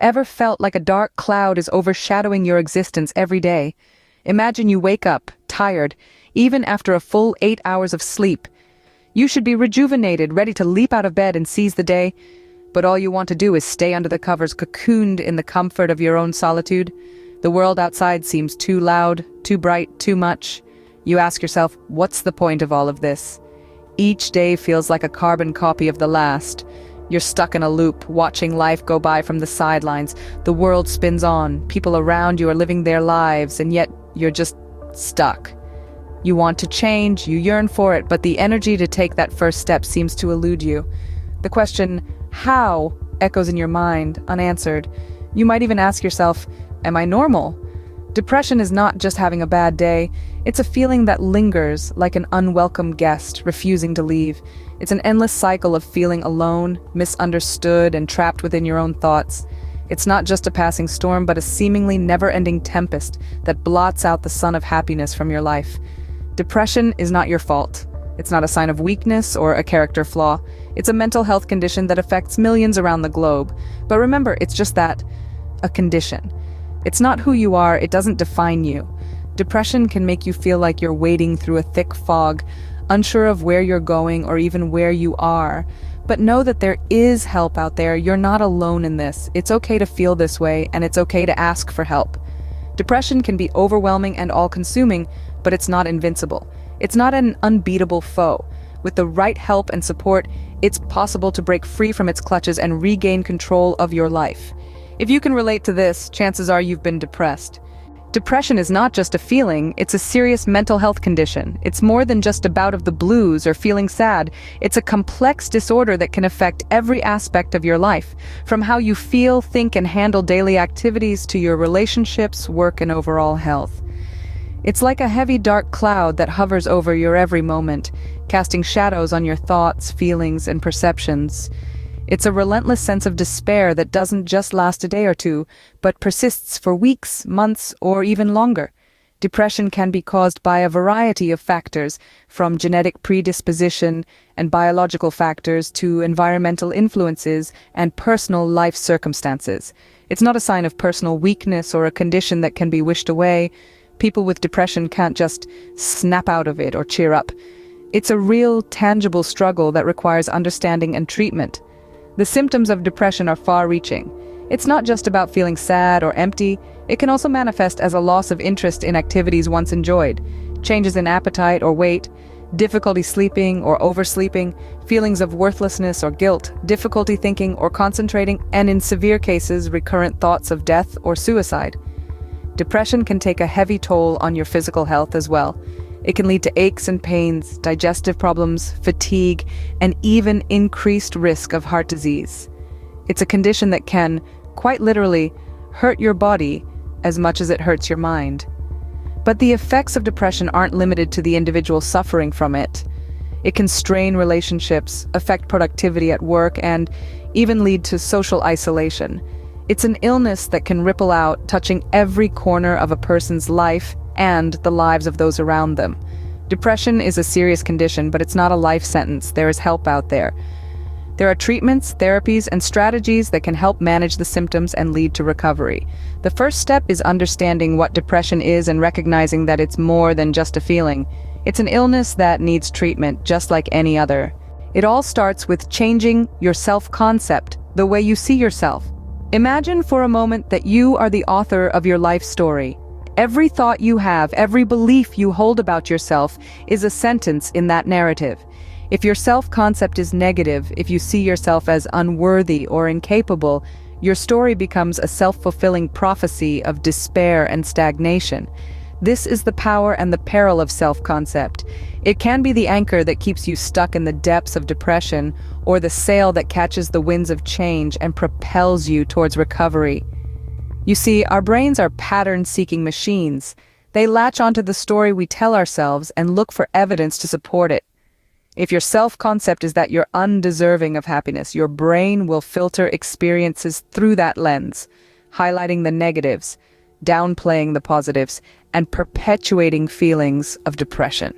Ever felt like a dark cloud is overshadowing your existence every day? Imagine you wake up, tired, even after a full 8 hours of sleep. You should be rejuvenated, ready to leap out of bed and seize the day, but all you want to do is stay under the covers, cocooned in the comfort of your own solitude. The world outside seems too loud, too bright, too much. You ask yourself, what's the point of all of this? Each day feels like a carbon copy of the last. You're stuck in a loop, watching life go by from the sidelines. The world spins on, people around you are living their lives, and yet you're just stuck. You want to change, you yearn for it, but the energy to take that first step seems to elude you. The question, how, echoes in your mind, unanswered. You might even ask yourself, am I normal? Depression is not just having a bad day, it's a feeling that lingers like an unwelcome guest refusing to leave. It's an endless cycle of feeling alone, misunderstood, and trapped within your own thoughts. It's not just a passing storm, but a seemingly never-ending tempest that blots out the sun of happiness from your life. Depression is not your fault. It's not a sign of weakness or a character flaw. It's a mental health condition that affects millions around the globe. But remember, it's just that, a condition. It's not who you are, it doesn't define you. Depression can make you feel like you're wading through a thick fog, unsure of where you're going or even where you are. But know that there is help out there. You're not alone in this. It's okay to feel this way, and it's okay to ask for help. Depression can be overwhelming and all-consuming, but it's not invincible. It's not an unbeatable foe. With the right help and support, it's possible to break free from its clutches and regain control of your life. If you can relate to this, chances are you've been depressed. Depression is not just a feeling, it's a serious mental health condition. It's more than just a bout of the blues or feeling sad. It's a complex disorder that can affect every aspect of your life, from how you feel, think, and handle daily activities to your relationships, work, and overall health. It's like a heavy, dark cloud that hovers over your every moment, casting shadows on your thoughts, feelings, and perceptions. It's a relentless sense of despair that doesn't just last a day or two, but persists for weeks, months, or even longer. Depression can be caused by a variety of factors, from genetic predisposition and biological factors to environmental influences and personal life circumstances. It's not a sign of personal weakness or a condition that can be wished away. People with depression can't just snap out of it or cheer up. It's a real, tangible struggle that requires understanding and treatment. The symptoms of depression are far-reaching. It's not just about feeling sad or empty. It can also manifest as a loss of interest in activities once enjoyed, changes in appetite or weight, difficulty sleeping or oversleeping, feelings of worthlessness or guilt, difficulty thinking or concentrating, and in severe cases, recurrent thoughts of death or suicide. Depression can take a heavy toll on your physical health as well. It can lead to aches and pains, digestive problems, fatigue, and even increased risk of heart disease. It's a condition that can, quite literally, hurt your body as much as it hurts your mind. But the effects of depression aren't limited to the individual suffering from it. It can strain relationships, affect productivity at work, and even lead to social isolation. It's an illness that can ripple out, touching every corner of a person's life and the lives of those around them. Depression is a serious condition, but it's not a life sentence. There is help out there. There are treatments, therapies, and strategies that can help manage the symptoms and lead to recovery. The first step is understanding what depression is and recognizing that it's more than just a feeling. It's an illness that needs treatment, just like any other. It all starts with changing your self-concept, the way you see yourself. Imagine for a moment that you are the author of your life story. Every thought you have, every belief you hold about yourself is a sentence in that narrative. If your self-concept is negative, if you see yourself as unworthy or incapable, your story becomes a self-fulfilling prophecy of despair and stagnation. This is the power and the peril of self-concept. It can be the anchor that keeps you stuck in the depths of depression, or the sail that catches the winds of change and propels you towards recovery. You see, our brains are pattern-seeking machines. They latch onto the story we tell ourselves and look for evidence to support it. If your self-concept is that you're undeserving of happiness, your brain will filter experiences through that lens, highlighting the negatives, downplaying the positives, and perpetuating feelings of depression.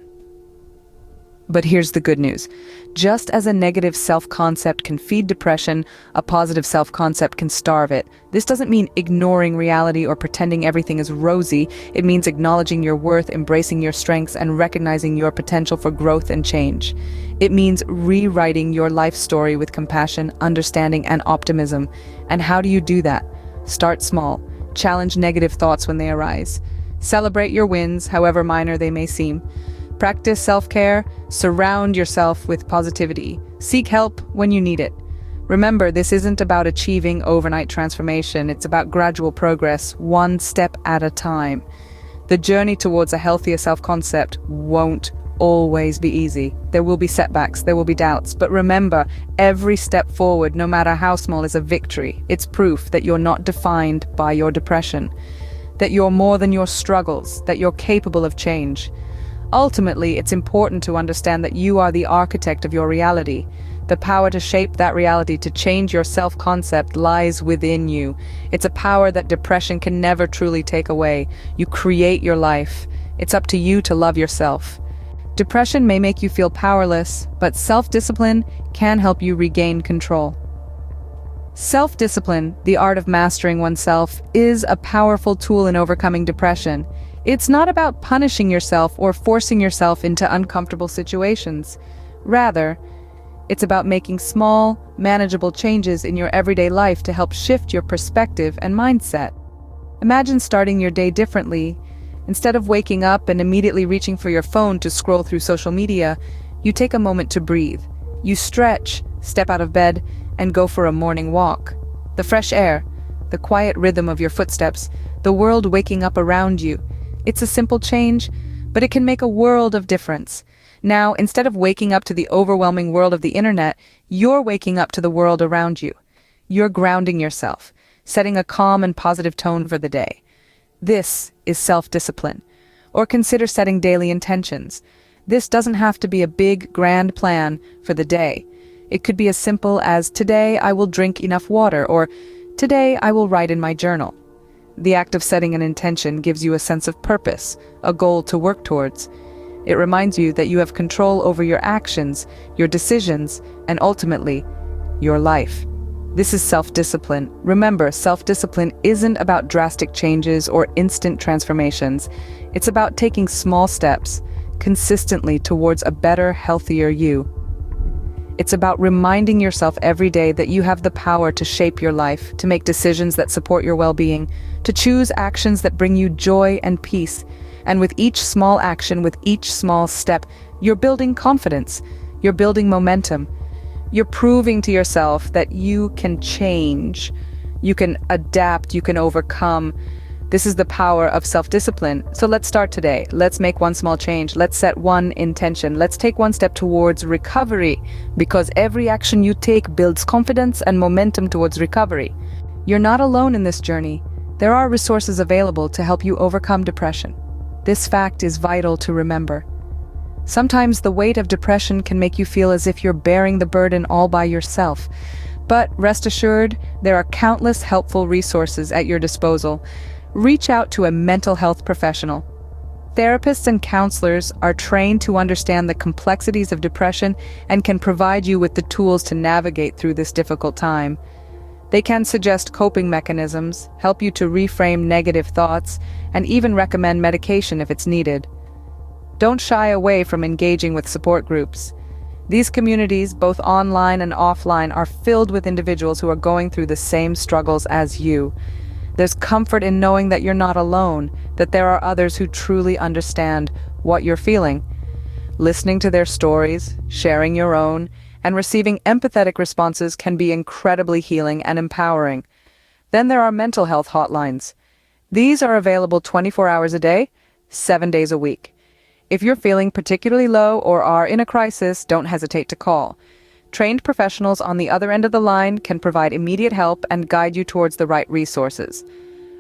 But here's the good news. Just as a negative self-concept can feed depression, a positive self-concept can starve it. This doesn't mean ignoring reality or pretending everything is rosy. It means acknowledging your worth, embracing your strengths, and recognizing your potential for growth and change. It means rewriting your life story with compassion, understanding, and optimism. And how do you do that? Start small. Challenge negative thoughts when they arise. Celebrate your wins, however minor they may seem. Practice self-care, surround yourself with positivity, seek help when you need it. Remember, this isn't about achieving overnight transformation, it's about gradual progress, one step at a time. The journey towards a healthier self-concept won't always be easy. There will be setbacks, there will be doubts, but remember, every step forward, no matter how small, is a victory. It's proof that you're not defined by your depression, that you're more than your struggles, that you're capable of change. Ultimately, it's important to understand that you are the architect of your reality. The power to shape that reality, to change your self-concept, lies within you. It's a power that depression can never truly take away. You create your life. It's up to you to love yourself. Depression may make you feel powerless, but self-discipline can help you regain control. Self-discipline, the art of mastering oneself, is a powerful tool in overcoming depression. It's not about punishing yourself or forcing yourself into uncomfortable situations. Rather, it's about making small, manageable changes in your everyday life to help shift your perspective and mindset. Imagine starting your day differently. Instead of waking up and immediately reaching for your phone to scroll through social media, you take a moment to breathe. You stretch, step out of bed, and go for a morning walk. The fresh air, the quiet rhythm of your footsteps, the world waking up around you. It's a simple change, but it can make a world of difference. Now, instead of waking up to the overwhelming world of the internet, you're waking up to the world around you. You're grounding yourself, setting a calm and positive tone for the day. This is self-discipline. Or consider setting daily intentions. This doesn't have to be a big, grand plan for the day. It could be as simple as, today I will drink enough water, or today I will write in my journal. The act of setting an intention gives you a sense of purpose, a goal to work towards. It reminds you that you have control over your actions, your decisions, and ultimately, your life. This is self-discipline. Remember, self-discipline isn't about drastic changes or instant transformations. It's about taking small steps, consistently towards a better, healthier you. It's about reminding yourself every day that you have the power to shape your life, to make decisions that support your well-being, to choose actions that bring you joy and peace. And with each small action, with each small step, you're building confidence, you're building momentum. You're proving to yourself that you can change, you can adapt, you can overcome. This is the power of self-discipline. So let's start today. Let's make one small change. Let's set one intention. Let's take one step towards recovery, because every action you take builds confidence and momentum towards recovery. You're not alone in this journey. There are resources available to help you overcome depression. This fact is vital to remember. Sometimes the weight of depression can make you feel as if you're bearing the burden all by yourself. But rest assured, there are countless helpful resources at your disposal. Reach out to a mental health professional. Therapists and counselors are trained to understand the complexities of depression and can provide you with the tools to navigate through this difficult time. They can suggest coping mechanisms, help you to reframe negative thoughts, and even recommend medication if it's needed. Don't shy away from engaging with support groups. These communities, both online and offline, are filled with individuals who are going through the same struggles as you. There's comfort in knowing that you're not alone, that there are others who truly understand what you're feeling. Listening to their stories, sharing your own, and receiving empathetic responses can be incredibly healing and empowering. Then there are mental health hotlines. These are available 24 hours a day, 7 days a week. If you're feeling particularly low or are in a crisis, don't hesitate to call. Trained professionals on the other end of the line can provide immediate help and guide you towards the right resources.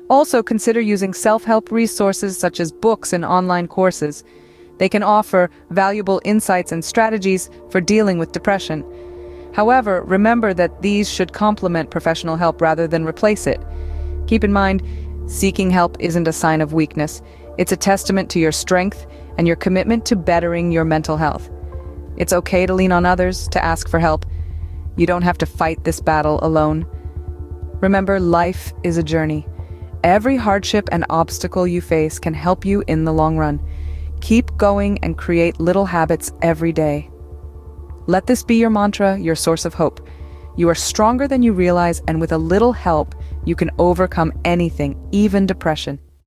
Also, consider using self-help resources such as books and online courses. They can offer valuable insights and strategies for dealing with depression. However, remember that these should complement professional help rather than replace it. Keep in mind, seeking help isn't a sign of weakness. It's a testament to your strength and your commitment to bettering your mental health. It's okay to lean on others, to ask for help. You don't have to fight this battle alone. Remember, life is a journey. Every hardship and obstacle you face can help you in the long run. Keep going and create little habits every day. Let this be your mantra, your source of hope. You are stronger than you realize, and with a little help, you can overcome anything, even depression.